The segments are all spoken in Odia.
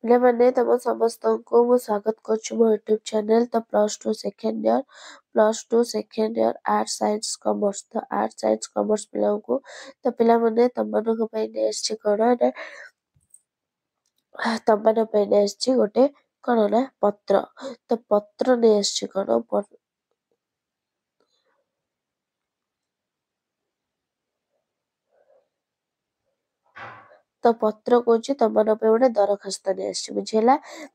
ପିଲାମାନେ ତମ ସମସ୍ତଙ୍କୁ ମୁଁ ସ୍ୱାଗତ କରୁଛି ମୋ ୟୁଟ୍ୟୁବ୍ ଚ୍ୟାନେଲ୍। ତ +2 second year art science commerce. ତ ଆର୍ଟ ସାଇନ୍ସ କମର୍ସ ପିଲାଙ୍କୁ ତ ପିଲାମାନେ ତମମାନଙ୍କ ପାଇଁ ନେଇ ଆସିଛି କଣ ନା ତମମାନଙ୍କ ପାଇଁ ନେଇ ଆସିଛି ଗୋଟେ କଣ ନା ପତ୍ର। ତ ପତ୍ର ନେଇ ଆସିଛି କଣ ତ ପତ୍ର କହୁଛି ତମମାନଙ୍କ ପାଇଁ ଗୋଟେ ଦରଖାସ୍ତ ନେଇ ଆସିଛି, ବୁଝିହେଲା।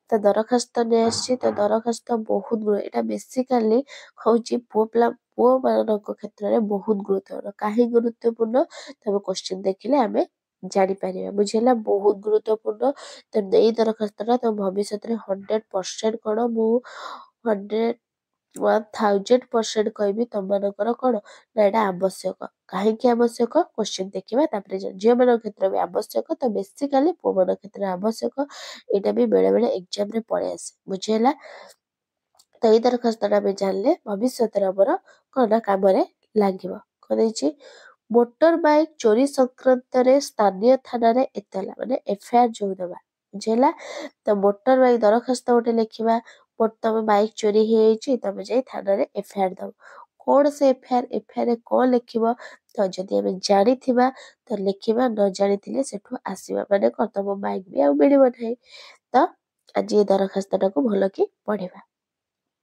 ତ ଦରଖାସ୍ତ ନେଇ ଆସିଛି। ତ ଦରଖାସ୍ତ ବହୁତ ଏଇଟା ବେସିକାଲି ହଉଛି ପୁଅ ମାନଙ୍କ କ୍ଷେତ୍ରରେ ବହୁତ ଗୁରୁତ୍ୱପୂର୍ଣ୍ଣ। କାହିଁ ଗୁରୁତ୍ୱପୂର୍ଣ୍ଣ ତମେ କୋଶ୍ଚିନ୍ ଦେଖିଲେ ଆମେ ଜାଣିପାରିବା, ବୁଝିହେଲା। ବହୁତ ଗୁରୁତ୍ୱପୂର୍ଣ୍ଣ। ତ ଏଇ ଦରଖାସ୍ତଟା ତମ ଭବିଷ୍ୟତରେ 100% କଣ ମୁଁ 1000% କହିବି ତମମାନଙ୍କର କଣ ନା ଏଇଟା ଆବଶ୍ୟକ। କାହିଁକି ଆବଶ୍ୟକ କୋଶ୍ଚିନ୍ ଦେଖିବା ତାପରେ ଝିଅମାନଙ୍କ କ୍ଷେତ୍ରରେ ବି ଆବଶ୍ୟକ। ତ ବେସିକାଲି ପୁଅମାନଙ୍କ କ୍ଷେତ୍ରରେ ଆବଶ୍ୟକ। ଏଇଟା ବି ବେଳେବେଳେ ଏକ୍ଜାମରେ ପଳେଇ ଆସେ, ବୁଝିହେଲା। ତ ଏଇ ଦରଖାସ୍ତଟା ଆମେ ଜାଣିଲେ ଭବିଷ୍ୟତରେ ଆମର କଣ ନା କାମରେ ଲାଗିବ। କଣ ହେଇଛି, ମୋଟର ବାଇକ୍ ଚୋରି ସଂକ୍ରାନ୍ତରେ ସ୍ଥାନୀୟ ଥାନାରେ ଏତଲା ମାନେ FIR ଯୋଉ ଦେବା, ବୁଝିହେଲା। ତ ମୋଟର ବାଇକ୍ ଦରଖାସ୍ତ ଗୋଟେ ଲେଖିବା। ତମ ବାଇକ୍ ଚୋରି ହେଇଯାଇଛି, ତମେ ଯାଇ ଥାନାରେ FIR ଦବ। କଣ ସେ FIR ରେ କଣ ଲେଖିବ? ତ ଯଦି ଆମେ ଜାଣିଥିବା ତ ଲେଖିବା, ନ ଜାଣିଥିଲେ ସେଠୁ ଆସିବା, ମାନେ କଣ ତମ ବାଇକ୍ ବି ଆଉ ମିଳିବ ନାହିଁ। ତ ଆଜି ଏ ଦରଖାସ୍ତଟାକୁ ଭଲ କି ପଢିବା।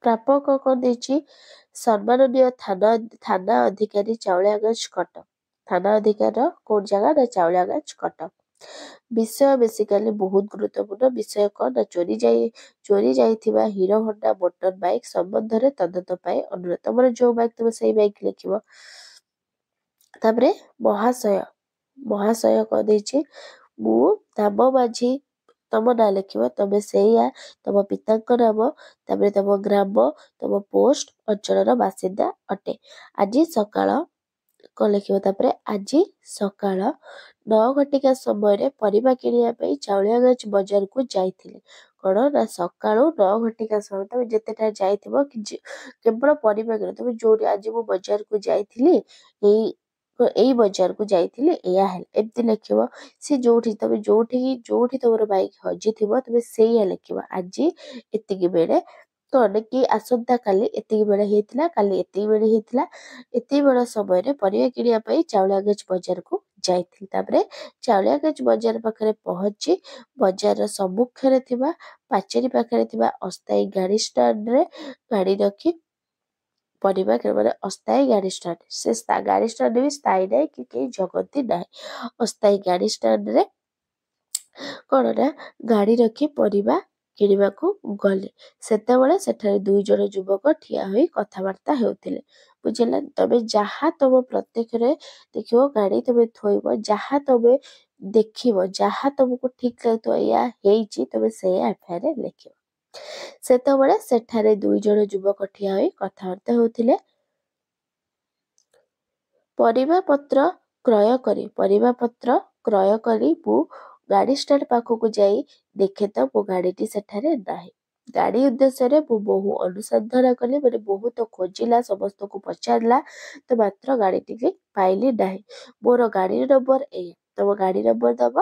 ପ୍ରାପକ କଣ ଦେଇଛି, ସମ୍ମାନନୀୟ ଥାନା ଅଧିକାରୀ ଚାଉଳିଆଗଞ୍ଜ କଟକ। ଥାନା ଅଧିକାର କୋଉ ଜାଗା ନା ଚାଉଳିଆଗଞ୍ଜ କଟକ। ବିଷୟ ବେସିକାଲି ବହୁତ ଗୁରୁତ୍ୱପୂର୍ଣ୍ଣ। ବିଷୟ କଣ ନା ଚୋରି ଯାଇଥିବା ହିରୋ ହୋଣ୍ଡା ମୋଟର ବାଇକ୍ ସମ୍ବନ୍ଧରେ ତଦନ୍ତ ପାଇଁ ଅନୁରୋଧ। ତମର ଯୋଉ ବାଇକ୍ ତମେ ସେଇ ବାଇକ୍ ଲେଖିବ। ତାପରେ ମହାଶୟ କଣ ଦେଇଛି, ମୁଁ ନାମ ମାଝି, ତମ ନାଁ ଲେଖିବ। ତମେ ସେଇଆ ତମ ପିତାଙ୍କ ନାମ, ତାପରେ ତମ ଗ୍ରାମ, ତମ ପୋଷ୍ଟ ଅଞ୍ଚଳର ବାସିନ୍ଦା ଅଟେ। ଆଜି ସକାଳ କଣ ଲେଖିବ, ତାପରେ ଆଜି ସକାଳ 9 ଘଟିକା ସମୟରେ ପରିବା କିଣିବା ପାଇଁ ଚାଉଳିଆଗଞ୍ଜ ବଜାରକୁ ଯାଇଥିଲେ। କଣ ନା ସକାଳୁ 9 ଘଟିକା ସମୟ ତମେ ଯେତେଟା ଯାଇଥିବ କେବଳ ପରିବା କିଣ। ତମେ ଯୋଉଠି ଆଜି ମୁଁ ବଜାରକୁ ଯାଇଥିଲି, ଏଇ ବଜାରକୁ ଯାଇଥିଲି, ଏଇଆ ହେଲା ଏମିତି ଲେଖିବ। ସେ ଯୋଉଠି ତମର ବାଇକ୍ ହଜିଥିବ ତମେ ସେଇଆ ଲେଖିବ। ଆଜି ଏତିକି ବେଳେ କଣ କି ଆସନ୍ତା କାଲି ଏତିକି ବେଳେ ହେଇଥିଲା, କାଲି ଏତିକି ବେଳେ ହେଇଥିଲା, ଏତିକି ବେଳ ସମୟରେ ପରିବା କିଣିବା ପାଇଁ ଚାଉଳିଆଗଞ୍ଜ ବଜାରକୁ ଯାଇଥିଲି। ତାପରେ ଚାଉଳିଆଗଞ୍ଜ ବଜାର ପାଖରେ ପହଞ୍ଚି ବଜାରର ସମ୍ମୁଖରେ ଥିବା ପାଚେରୀ ପାଖରେ ଥିବା ଅସ୍ଥାୟୀ ଗାଡି ଷ୍ଟାଣ୍ଡରେ ଗାଡି ରଖି ପରିବା ମାନେ ଅସ୍ଥାୟୀ ଗାଡି ଷ୍ଟାଣ୍ଡ, ସେ ଗାଡି ଷ୍ଟାଣ୍ଡ ବି ସ୍ଥାୟୀ ନାହିଁ କି କେହି ଜଗନ୍ତି ନାହିଁ। ଅସ୍ଥାୟୀ ଗାଡି ଷ୍ଟାଣ୍ଡରେ କଣ ନା ଗାଡି ରଖି ପରିବା କିଣିବାକୁ ଗଲେ। ସେତେବେଳେ ସେଠାରେ 2 ଜଣ ଯୁବକ ଠିଆ ହୋଇ କଥାବାର୍ତ୍ତା ହେଉଥିଲେ, ବୁଝିଲା। ତମେ ଯାହା ତମ ପ୍ରତ୍ୟକ୍ଷରେ ଦେଖିବ, ଗାଡି ତମେ ଥୋଇବ, ଯାହା ତମେ ଦେଖିବ, ଯାହା ତମକୁ ଠିକ ଲାଗୁଥିବ ଏଇଆ ହେଇଛି, ତମେ ସେଇଆ FIR ରେ ଲେଖିବ। ସେତେବେଳେ ସେଠାରେ 2 ଜଣ ଯୁବକ ଠିଆ ହୋଇ କଥାବାର୍ତ୍ତା ହେଉଥିଲେ। ପରିବା ପତ୍ର କ୍ରୟ କରି ମୁଁ ଗାଡି ଷ୍ଟାଣ୍ଡ ପାଖକୁ ଯାଇ ଦେଖେ ତ ମୋ ଗାଡିଟି ସେଠାରେ ନାହିଁ। ଗାଡି ଉଦ୍ଦେଶ୍ୟରେ ମୁଁ ବହୁ ଅନୁସନ୍ଧାନ କଲି, ମାନେ ବହୁତ ଖୋଜିଲା, ସମସ୍ତଙ୍କୁ ପଚାରିଲା, ତ ମାତ୍ର ଗାଡିଟିକି ପାଇଲି ନାହିଁ। ମୋର ଗାଡି ନମ୍ବର ଏଇଆ। ତମ ଗାଡି ନମ୍ବର ଦବ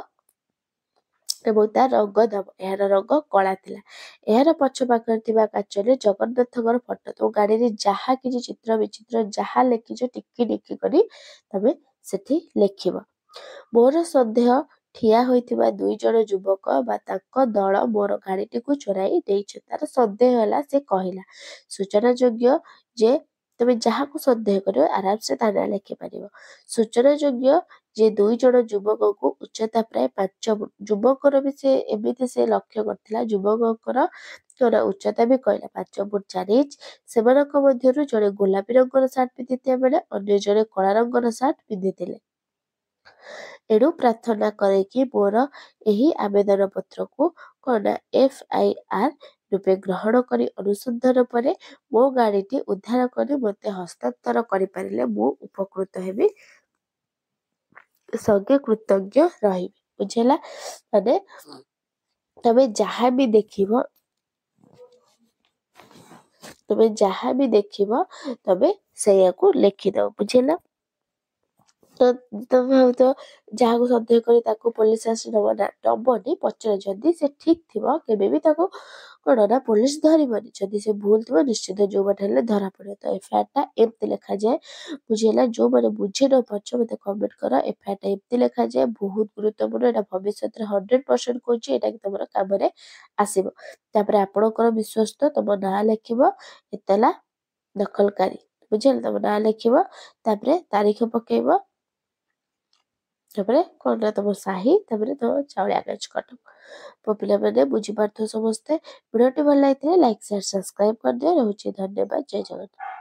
ଏବଂ ତା ରଙ୍ଗ ଦବ। ଏହାର ରଙ୍ଗ କଳା ଥିଲା। ଏହାର ପଛ ପାଖରେ ଥିବା କାଚରେ ଜଗନ୍ନାଥଙ୍କର ଫଟୋ। ତମ ଗାଡିରେ ଯାହା କିଛି ଚିତ୍ର ବିଚିତ୍ର ଯାହା ଲେଖିଛ ଟିକି ଟିକି କରି ତମେ ସେଠି ଲେଖିବ। ମୋର ସନ୍ଦେହ ଠିଆ ହୋଇଥିବା 2 ଜଣ ଯୁବକ ବା ତାଙ୍କ ଦଳ ମୋର ଗାଡିଟିକୁ ଚୋରାଇ ଦେଇଛନ୍ତି। ତାର ସନ୍ଦେହ ହେଲା, ସେ କହିଲା। ସୂଚନା ଯୋଗ୍ୟ ଯେ ତମେ ଯାହାକୁ ସନ୍ଦେହ କରିବ ଆରାମସେ ତା ନାଁ ଲେଖିପାରିବ। ସୂଚନା ଯୋଗ୍ୟ ଯେ 2 ଜଣ ଯୁବକଙ୍କୁ ଉଚ୍ଚତା ପ୍ରାୟ 5 ଫୁଟ। ଯୁବକର ବି ସେ ଲକ୍ଷ୍ୟ କରିଥିଲା। ଯୁବକଙ୍କର ଉଚ୍ଚତା ବି କହିଲା 5 ଫୁଟ 4 ଇଞ୍ଚ। ସେମାନଙ୍କ ମଧ୍ୟରୁ ଜଣେ ଗୋଲାପୀ ରଙ୍ଗର ସାର୍ଟ ପିନ୍ଧିଥିବା ବେଳେ ଅନ୍ୟ ଜଣେ କଳା ରଙ୍ଗର ସାର୍ଟ ପିନ୍ଧିଥିଲେ। ଏଣୁ ପ୍ରାର୍ଥନା କରେ କି ମୋର ଏହି ଆବେଦନ ପତ୍ରକୁ କଣ FIR ରୂପେ ଗ୍ରହଣ କରି ଅନୁସନ୍ଧାନ ପରେ ମୋ ଗାଡିଟି ଉଦ୍ଧାର କରି ମୋତେ ହସ୍ତାନ୍ତର କରିପାରିଲେ ମୁଁ ଉପକୃତ ହେବି, ସଙ୍ଗେ କୃତଜ୍ଞ ରହିବି, ବୁଝିଲା। ମାନେ ତମେ ଯାହା ବି ଦେଖିବ ତମେ ସେଇଆକୁ ଲେଖିଦବ, ବୁଝିଲା। ତ ତମେ ଭାବୁଥିବ ଯାହାକୁ ସନ୍ଦେହ କରି ତାକୁ ପୋଲିସ ଆସି ନବ ନା, ନବନି। ପଚାର, ଯଦି ସେ ଠିକ ଥିବ କେବେ ବି ତାକୁ କଣ ନା ପୋଲିସ ଧରିବନି। ଯଦି ସେ ଭୁଲ ଥିବ ନିଶ୍ଚିତ ଯୋଉ ବାଟେ ହେଲେ ଧରା ପଡିବ। ତ ଏଫଆଇଆର ଟା ଏମିତି ଲେଖାଯାଏ, ବୁଝିହେଲା? ଯୋଉମାନେ ବୁଝି ନ ପାରୁଛ ମତେ କମେଣ୍ଟ କର। ଏଫଆଇଆର ଟା ଏମିତି ଲେଖାଯାଏ, ବହୁତ ଗୁରୁତ୍ୱପୂର୍ଣ୍ଣ। ଏଇଟା ଭବିଷ୍ୟତରେ 100% କହୁଛି, ଏଇଟା କି ତମର କାମରେ ଆସିବ। ତାପରେ ଆପଣଙ୍କର ବିଶ୍ୱସ୍ତ ତମ ନାଁ ଲେଖିବ, ଏତଲା ଦଖଲକାରୀ, ବୁଝିଲେ? ତମ ନାଁ ଲେଖିବ, ତାପରେ ତାରିଖ ପକେଇବ, ତାପରେ କଣ ନା ତମ ସାହି, ତାପରେ ତମ ଚାଉଳିଆ ଗଞ୍ଜ କଟକ। ମୋ ପିଲାମାନେ ବୁଝିପାରୁଥିବ ସମସ୍ତେ। ଭିଡ଼ିଓଟି ଭଲ ଲାଗିଥିଲେ ଲାଇକ୍ ସେୟାର ସବସ୍କ୍ରାଇବ କରିଦିଅ। ରହୁଛି, ଧନ୍ୟବାଦ, ଜୟ ଜଗନ୍ନାଥ।